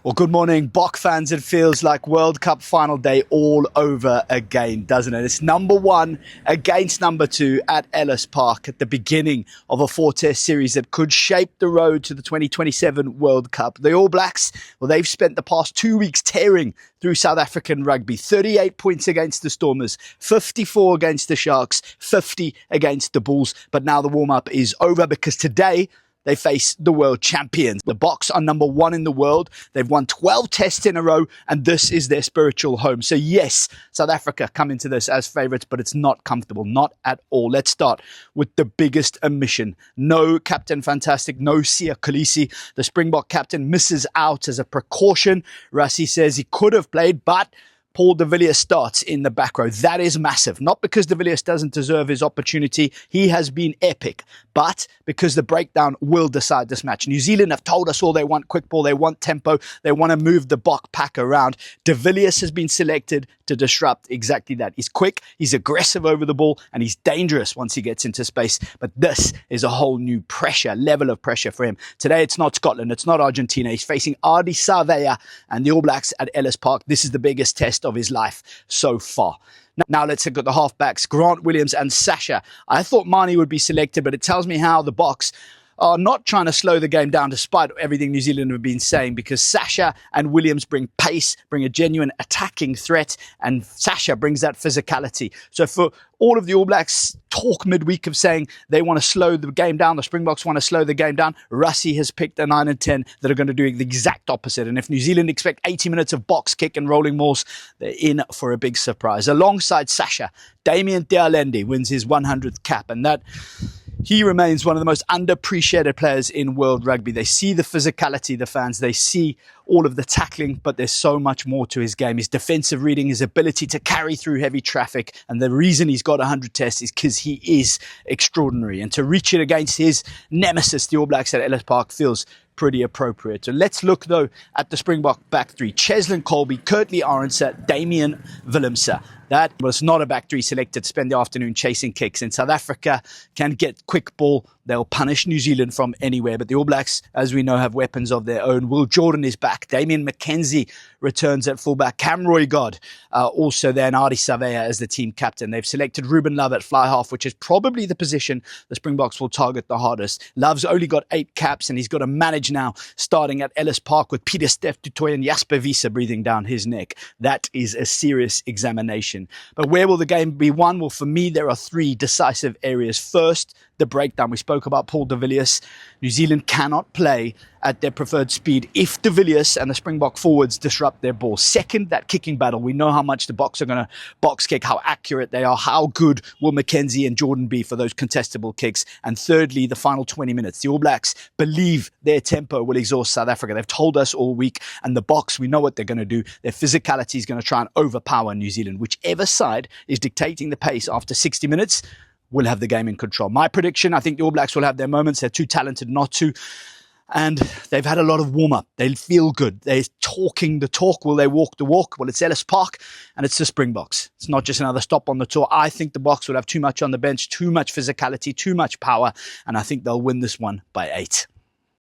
Well, good morning, Bok fans. It feels like World Cup final day all over again, doesn't it? It's number one against number two at Ellis Park at the beginning of a four-test series that could shape the road to the 2027 World Cup. The All Blacks, well, they've spent the past 2 weeks tearing through South African rugby. 38 points against the Stormers, 54 against the Sharks, 50 against the Bulls. But now the warm-up is over because today they face the world champions. The Boks are number one in the world. They've won 12 tests in a row, and this is their spiritual home. So yes, South Africa come into this as favourites, but it's not comfortable, not at all. Let's start with the biggest omission. No Captain Fantastic, no Siya Kolisi. The Springbok captain misses out as a precaution. Rassie says he could have played, but Paul de Villiers starts in the back row. That is massive. Not because de Villiers doesn't deserve his opportunity. He has been epic. But because the breakdown will decide this match. New Zealand have told us all they want quick ball. They want tempo. They want to move the Bok pack around. De Villiers has been selected to disrupt exactly that. He's quick. He's aggressive over the ball. And he's dangerous once he gets into space. But this is a whole new level of pressure for him. Today, it's not Scotland. It's not Argentina. He's facing Ardie Savea and the All Blacks at Ellis Park. This is the biggest test of his life so far. Now let's look at the halfbacks, Grant Williams and Sasha. I thought Mani would be selected, but it tells me how the Boks are not trying to slow the game down despite everything New Zealand have been saying, because Sasha and Williams bring pace, bring a genuine attacking threat, and Sasha brings that physicality. So for all of the All Blacks talk midweek of saying they want to slow the game down, the Springboks want to slow the game down, Rassie has picked a 9 and 10 that are going to do the exact opposite. And if New Zealand expect 80 minutes of box kick and rolling mauls, they're in for a big surprise. Alongside Sasha, Damian Dealende wins his 100th cap, and that he remains one of the most underappreciated players in world rugby. They see the physicality, the fans, they see all of the tackling, but there's so much more to his game. His defensive reading, his ability to carry through heavy traffic. And the reason he's got 100 tests is because he is extraordinary. And to reach it against his nemesis, the All Blacks at Ellis Park, feels pretty appropriate. So let's look, though, at the Springbok back three. Cheslin Colby, Kurtley Arendse, Damian Willemse. That was not a back three selected to spend the afternoon chasing kicks. And South Africa can get quick ball. They'll punish New Zealand from anywhere. But the All Blacks, as we know, have weapons of their own. Will Jordan is back. Damian McKenzie returns at fullback. Cam Roygard also there, and Ardie Savea as the team captain. They've selected Ruben Love at fly half, which is probably the position the Springboks will target the hardest. Love's only got 8 caps, and he's got to manage now, starting at Ellis Park with Peter Steph du Toit and Jasper Wiese breathing down his neck. That is a serious examination. But where will the game be won? Well, for me, there are 3 decisive areas. First, the breakdown. We spoke about Paul de Villiers. New Zealand cannot play at their preferred speed if de Villiers and the Springbok forwards disrupt their ball. Second, that kicking battle. We know how much the Boks are going to box kick, how accurate they are, how good will McKenzie and Jordan be for those contestable kicks. And thirdly, the final 20 minutes. The All Blacks believe their tempo will exhaust South Africa. They've told us all week. And the Boks, we know what they're going to do. Their physicality is going to try and overpower New Zealand. Whichever side is dictating the pace after 60 minutes will have the game in control. My prediction, I think the All Blacks will have their moments. They're too talented not to. And they've had a lot of warm-up. They feel good. They're talking the talk. Will they walk the walk? Well, it's Ellis Park and it's the Springboks. It's not just another stop on the tour. I think the Boks will have too much on the bench, too much physicality, too much power. And I think they'll win this one by 8.